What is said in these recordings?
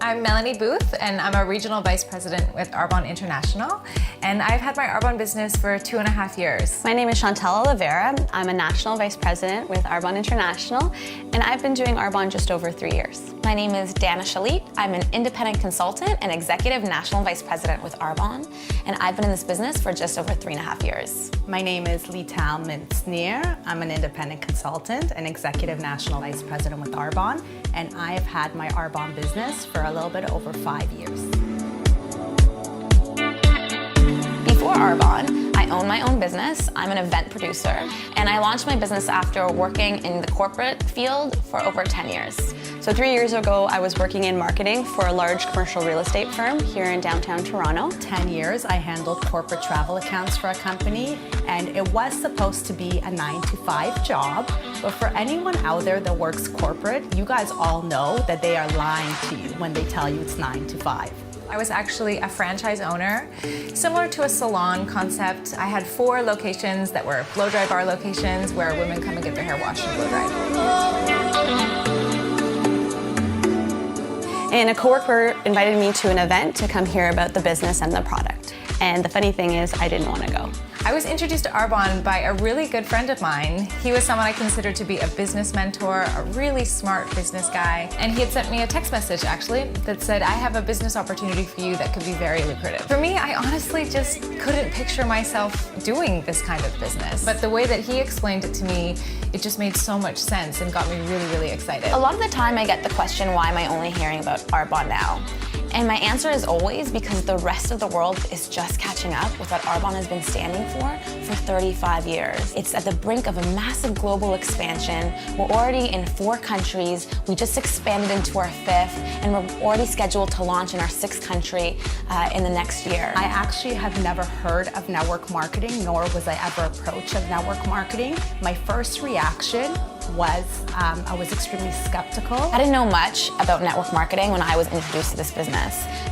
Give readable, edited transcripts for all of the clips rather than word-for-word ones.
I'm Melanie Booth, and I'm a Regional Vice President with Arbonne International, and I've had my Arbonne business for 2.5 years. My name is Chantal Oliveira. I'm a National Vice President with Arbonne International, and I've been doing Arbonne just over 3 years. My name is Dana Shalit. I'm an independent consultant and Executive National Vice President with Arbonne, and I've been in this business for just over 3.5 years. My name is Lital Mintznier. I'm an independent consultant and Executive National Vice President with Arbonne, and I have had my Arbonne business for a little bit over 5 years. Before Arbonne, I own my own business. I'm an event producer, and I launched my business after working in the corporate field for over 10 years. So 3 years ago, I was working in marketing for a large commercial real estate firm here in downtown Toronto. 10 years, I handled corporate travel accounts for a company, and it was supposed to be a 9-to-5 job. But for anyone out there that works corporate, you guys all know that they are lying to you when they tell you it's 9-to-5. I was actually a franchise owner, similar to a salon concept. I had 4 locations that were blow-dry bar locations where women come and get their hair washed and blow-dried. And a coworker invited me to an event to come hear about the business and the product. And the funny thing is, I didn't want to go. I was introduced to Arbonne by a really good friend of mine. He was someone I considered to be a business mentor, a really smart business guy. And he had sent me a text message, actually, that said, I have a business opportunity for you that could be very lucrative. For me, I honestly just couldn't picture myself doing this kind of business. But the way that he explained it to me, it just made so much sense and got me really, really excited. A lot of the time I get the question, why am I only hearing about Arbonne now? And my answer is always because the rest of the world is just catching up with what Arbonne has been standing for 35 years. It's at the brink of a massive global expansion. We're already in 4 countries. We just expanded into our 5th, and we're already scheduled to launch in our 6th country in the next year. I actually have never heard of network marketing, nor was I ever approached of network marketing. My first reaction was I was extremely skeptical. I didn't know much about network marketing when I was introduced to this business.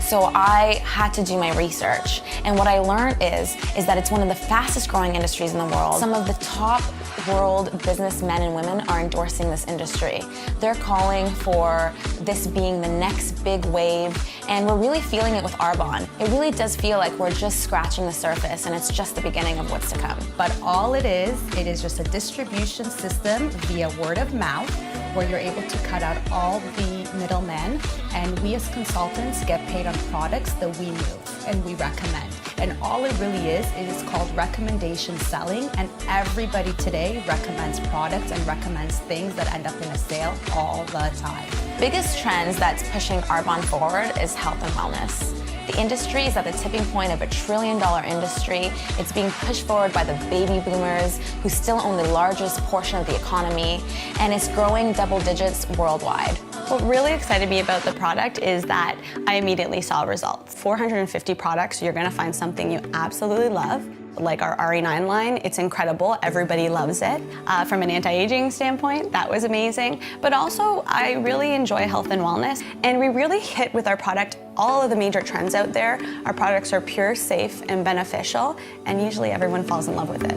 So I had to do my research. And what I learned is that it's one of the fastest growing industries in the world. Some of the top world businessmen and women are endorsing this industry. They're calling for this being the next big wave, and we're really feeling it with Arbonne. It really does feel like we're just scratching the surface, and it's just the beginning of what's to come. But all it is just a distribution system via word of mouth, where you're able to cut out all the middlemen, and we as consultants get paid on products that we move and we recommend. And all it really is called recommendation selling, and everybody today recommends products and recommends things that end up in a sale all the time. Biggest trends that's pushing Arbonne forward is health and wellness. The industry is at the tipping point of $1 trillion industry. It's being pushed forward by the baby boomers, who still own the largest portion of the economy, and it's growing double digits worldwide. What really excited me about the product is that I immediately saw results. 450 products, you're gonna find something you absolutely love. Like our RE9 line, it's incredible, everybody loves it. From an anti-aging standpoint, that was amazing. But also, I really enjoy health and wellness, and we really hit with our product all of the major trends out there. Our products are pure, safe, and beneficial, and usually everyone falls in love with it.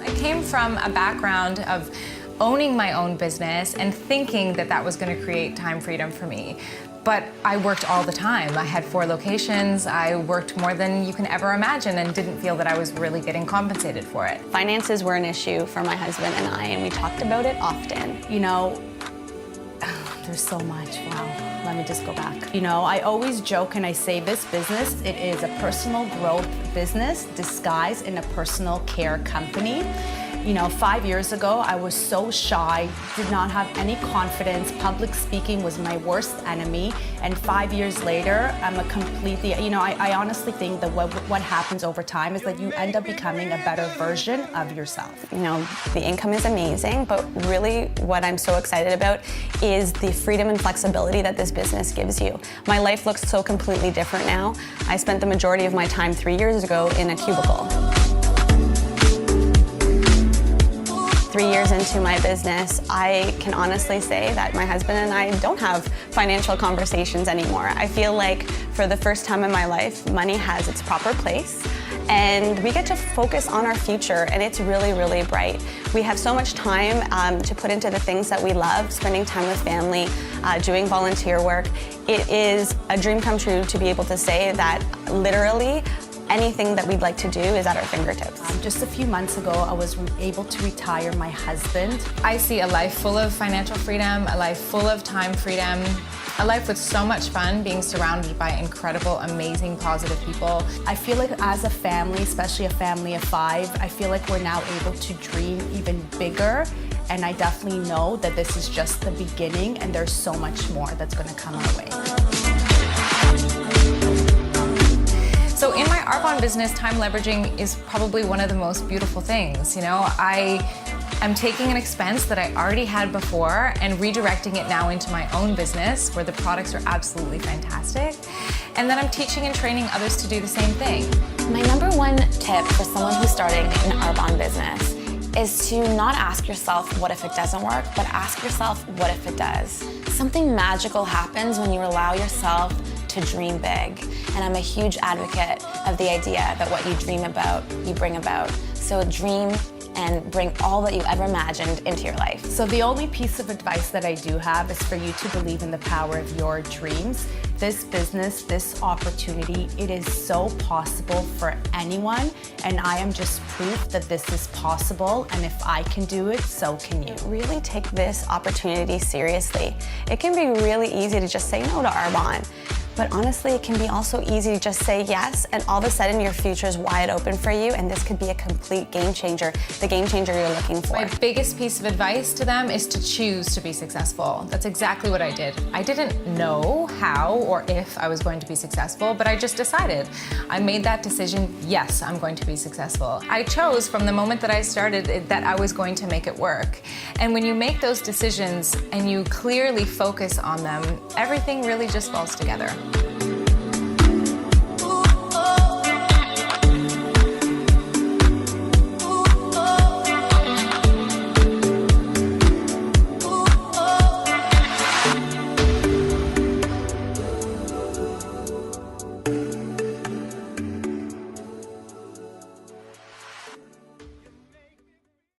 I came from a background of owning my own business and thinking that that was going to create time freedom for me. But I worked all the time. I had 4 locations. I worked more than you can ever imagine and didn't feel that I was really getting compensated for it. Finances were an issue for my husband and I, and we talked about it often. You know, there's so much. Wow. Let me just go back. You know, I always joke and I say this business, it is a personal growth business disguised in a personal care company. You know, 5 years ago, I was so shy, did not have any confidence. Public speaking was my worst enemy. And 5 years later, I'm a completely, you know, I honestly think that what happens over time is that you end up becoming a better version of yourself. You know, the income is amazing, but really what I'm so excited about is the freedom and flexibility that this business gives you. My life looks so completely different now. I spent the majority of my time 3 years ago in a cubicle. 3 years into my business, I can honestly say that my husband and I don't have financial conversations anymore. I feel like for the first time in my life, money has its proper place. and we get to focus on our future, and it's really, really bright. We have so much time to put into the things that we love, spending time with family, doing volunteer work. It is a dream come true to be able to say that literally anything that we'd like to do is at our fingertips. Just a few months ago, I was able to retire my husband. I see a life full of financial freedom, a life full of time freedom, a life with so much fun, being surrounded by incredible, amazing, positive people. I feel like as a family, especially a family of 5, I feel like we're now able to dream even bigger. And I definitely know that this is just the beginning and there's so much more that's gonna come our way. So in my Arbonne business, time leveraging is probably one of the most beautiful things. You know, I'm taking an expense that I already had before and redirecting it now into my own business where the products are absolutely fantastic. And then I'm teaching and training others to do the same thing. My number one tip for someone who's starting an Arbonne business is to not ask yourself, what if it doesn't work, but ask yourself, what if it does? Something magical happens when you allow yourself to dream big. And I'm a huge advocate of the idea that what you dream about, you bring about. So dream and bring all that you ever imagined into your life. So the only piece of advice that I do have is for you to believe in the power of your dreams. This business, this opportunity, it is so possible for anyone, and I am just proof that this is possible, and if I can do it, so can you. Really take this opportunity seriously. It can be really easy to just say no to Arbonne. But honestly, it can be also easy to just say yes, and all of a sudden your future is wide open for you, and this could be a complete game changer, the game changer you're looking for. My biggest piece of advice to them is to choose to be successful. That's exactly what I did. I didn't know how or if I was going to be successful, but I just decided. I made that decision, yes, I'm going to be successful. I chose from the moment that I started that I was going to make it work. And when you make those decisions and you clearly focus on them, everything really just falls together.